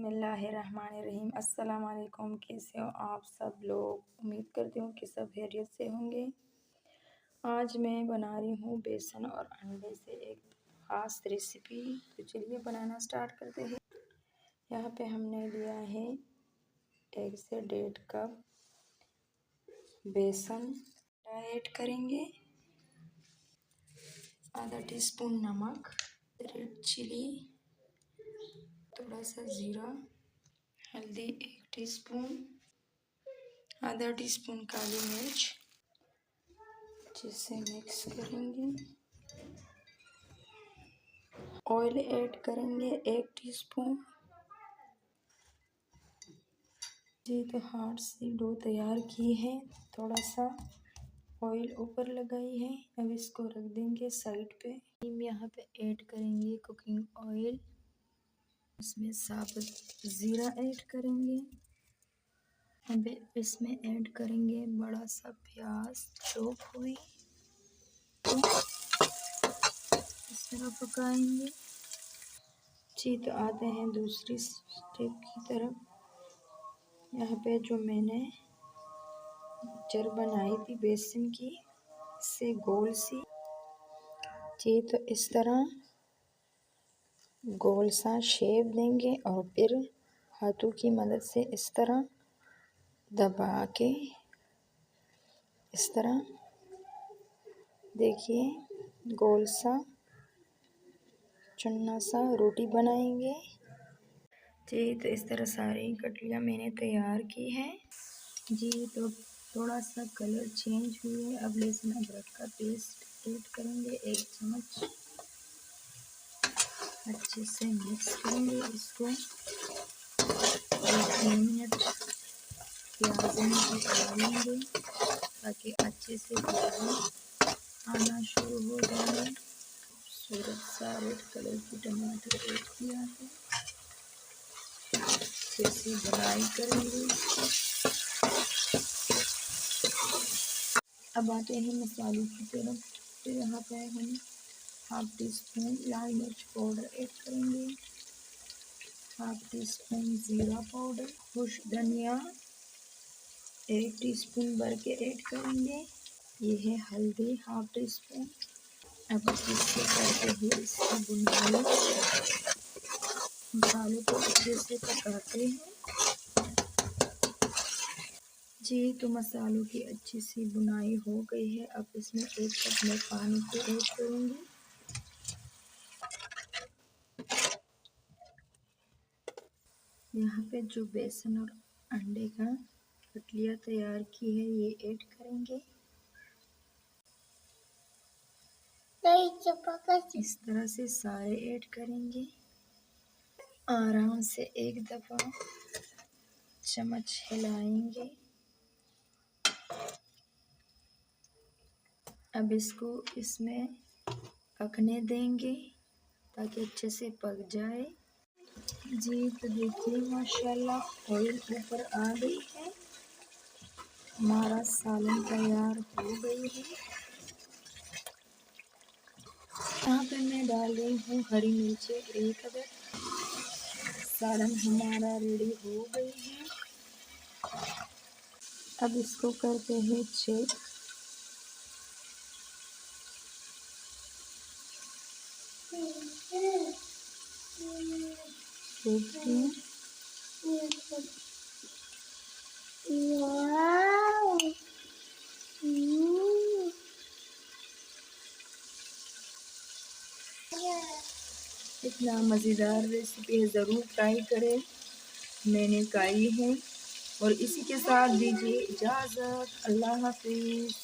बिस्मिल्लाहिर्रहमानिर्रहीम। अस्सलाम वालेकुम। कैसे हो आप सब लोग? उम्मीद करती हूँ कि सब खैरियत से होंगे। आज मैं बना रही हूँ बेसन और अंडे से एक ख़ास रेसिपी। तो चलिए बनाना स्टार्ट करते हैं। यहाँ पे हमने लिया है 1 से 1.5 कप बेसन। ऐड करेंगे आधा टीस्पून नमक, रेड चिली, थोड़ा सा ज़ीरा, हल्दी 1 टीस्पून, आधा टीस्पून काली मिर्च, जिसे मिक्स करेंगे। ऑयल ऐड करेंगे 1 टीस्पून। जी तो हाथ से डो तैयार की है, थोड़ा सा ऑयल ऊपर लगाई है। अब इसको रख देंगे साइड पे। हम यहाँ पे ऐड करेंगे कुकिंग ऑयल, इसमें साबुत ज़ीरा ऐड करेंगे। अब इसमें ऐड करेंगे बड़ा सा प्याज चॉप हुई, तो इस तरह पकाएंगे। जी तो आते हैं दूसरी स्टेप की तरफ। यहाँ पे जो मैंने जर बनाई थी बेसन की, से गोल सी, जी तो इस तरह गोल सा शेप देंगे और फिर हाथों की मदद से इस तरह दबा के, इस तरह देखिए गोल सा चुन्ना सा रोटी बनाएंगे। जी तो इस तरह सारी कटलियाँ मैंने तैयार की हैं। जी तो थोड़ा सा कलर चेंज हुई है। अब लहसुन अदरक का पेस्ट ऐड करेंगे 1 चम्मच। अच्छे से मिक्स करेंगे इसको 2-3 मिनट प्याज में पकाएंगे ताकि अच्छे से आना शुरू हो जाए। खूबसूरत सा रेड कलर की टमाटर ऐड किया है, फिर से बुनाई करेंगे। अब आते हैं मसालों की तरफ। तो यहाँ पे हम 1/2 टीस्पून लाल मिर्च पाउडर ऐड करेंगे, 1/2 टीस्पून ज़ीरा पाउडर, खुश धनिया 1 टीस्पून भर के ऐड करेंगे। ये है हल्दी 1/2 टीस्पून। अब इससे करते हुए इसकी बुनाई, मसालों को अच्छे से पकाते हैं। जी तो मसालों की अच्छी सी बुनाई हो गई है। अब इसमें 1 कप में पानी को ऐड करूँगी। यहाँ पे जो बेसन और अंडे का कटलियाँ तैयार की है, ये ऐड करेंगे। इस तरह से सारे ऐड करेंगे। आराम से एक दफ़ा चम्मच हिलाएंगे। अब इसको इसमें पकने देंगे ताकि अच्छे से पक जाए। जी तो देखिए माशाल्लाह ऑयल ऊपर आ गई है, हमारा सालन तैयार हो गई है। यहाँ पे मैं डाल रही हूँ हरी मिर्चें 1 अदद। सालन हमारा रेडी हो गई है। अब इसको करते हैं चेक। देखिए इतना मज़ेदार रेसिपी है, ज़रूर ट्राई करें। मैंने खाई है। और इसी के साथ दीजिए इजाज़त। अल्लाह हाफ़िज़।